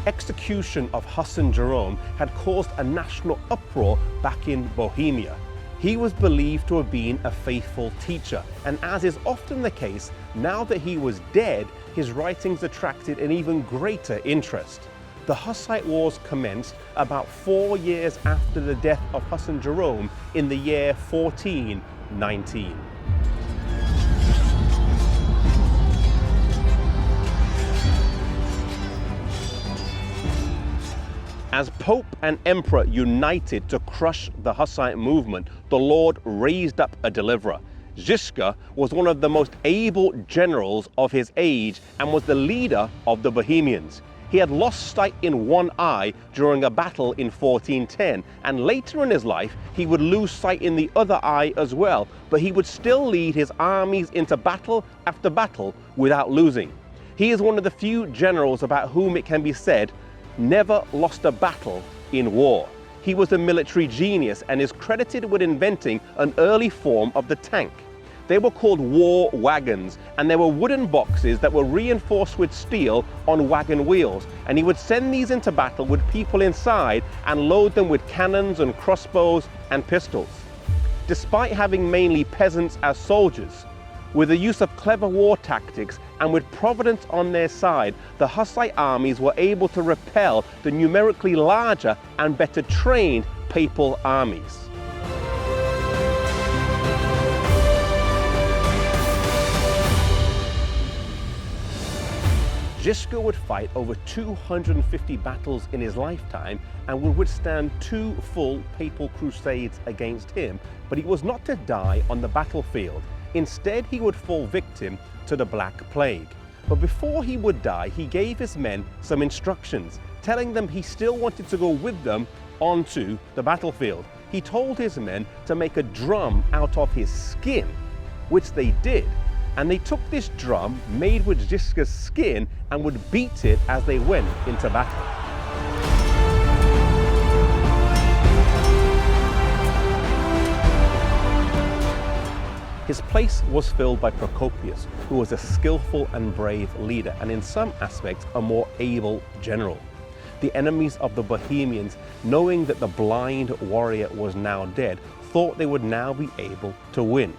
execution of Hassan Jerome had caused a national uproar back in Bohemia. He was believed to have been a faithful teacher, and as is often the case, now that he was dead, his writings attracted an even greater interest. The Hussite Wars commenced about 4 years after the death of Hassan Jerome in the year 1419. As Pope and Emperor united to crush the Hussite movement, the Lord raised up a deliverer. Žižka was one of the most able generals of his age and was the leader of the Bohemians. He had lost sight in one eye during a battle in 1410, and later in his life he would lose sight in the other eye as well, but he would still lead his armies into battle after battle without losing. He is one of the few generals about whom it can be said, never lost a battle in war. He was a military genius and is credited with inventing an early form of the tank. They were called war wagons, and they were wooden boxes that were reinforced with steel on wagon wheels, and he would send these into battle with people inside and load them with cannons and crossbows and pistols. Despite having mainly peasants as soldiers, with the use of clever war tactics and with Providence on their side, the Hussite armies were able to repel the numerically larger and better trained papal armies. Žižka would fight over 250 battles in his lifetime and would withstand 2 full papal crusades against him, but he was not to die on the battlefield. Instead, he would fall victim to the Black Plague. But before he would die, he gave his men some instructions, telling them he still wanted to go with them onto the battlefield. He told his men to make a drum out of his skin, which they did. And they took this drum made with Žižka's skin and would beat it as they went into battle. His place was filled by Procopius, who was a skillful and brave leader, and in some aspects a more able general. The enemies of the Bohemians, knowing that the blind warrior was now dead, thought they would now be able to win.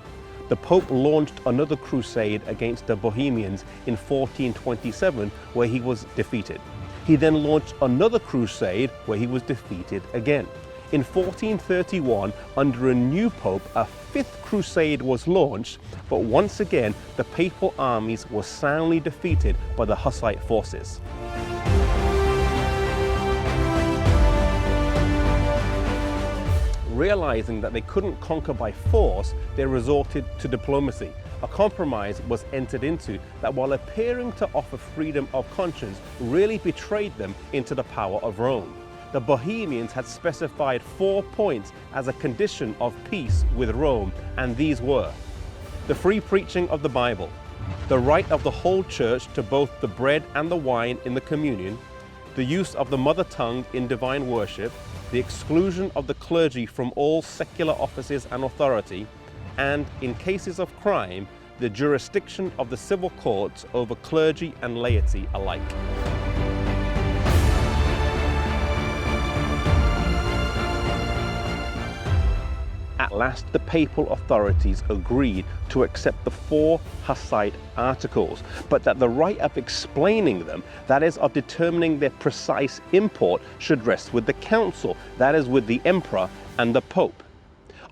The Pope launched another crusade against the Bohemians in 1427, where he was defeated. He then launched another crusade where he was defeated again. In 1431, under a new pope, a 5th crusade was launched, but once again, the papal armies were soundly defeated by the Hussite forces. Realizing that they couldn't conquer by force, they resorted to diplomacy. A compromise was entered into that, while appearing to offer freedom of conscience, really betrayed them into the power of Rome. The Bohemians had specified 4 points as a condition of peace with Rome, and these were: the free preaching of the Bible, the right of the whole church to both the bread and the wine in the communion, the use of the mother tongue in divine worship, the exclusion of the clergy from all secular offices and authority, and, in cases of crime, the jurisdiction of the civil courts over clergy and laity alike. At last, the papal authorities agreed to accept the 4 Hussite articles, but that the right of explaining them, that is, of determining their precise import, should rest with the council, that is, with the emperor and the pope.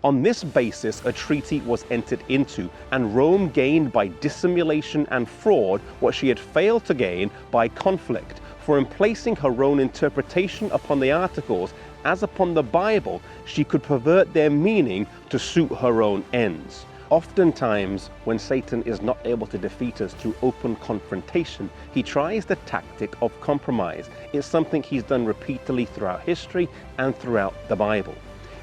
On this basis, a treaty was entered into, and Rome gained by dissimulation and fraud what she had failed to gain by conflict. For in placing her own interpretation upon the articles, as upon the Bible, she could pervert their meaning to suit her own ends. Oftentimes, when Satan is not able to defeat us through open confrontation, he tries the tactic of compromise. It's something he's done repeatedly throughout history and throughout the Bible.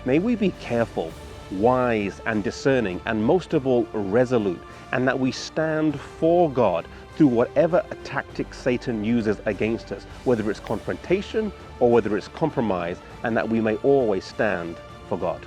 May we be careful, wise and discerning, and most of all resolute, and that we stand for God through whatever tactic Satan uses against us, whether it's confrontation or whether it's compromise, and that we may always stand for God.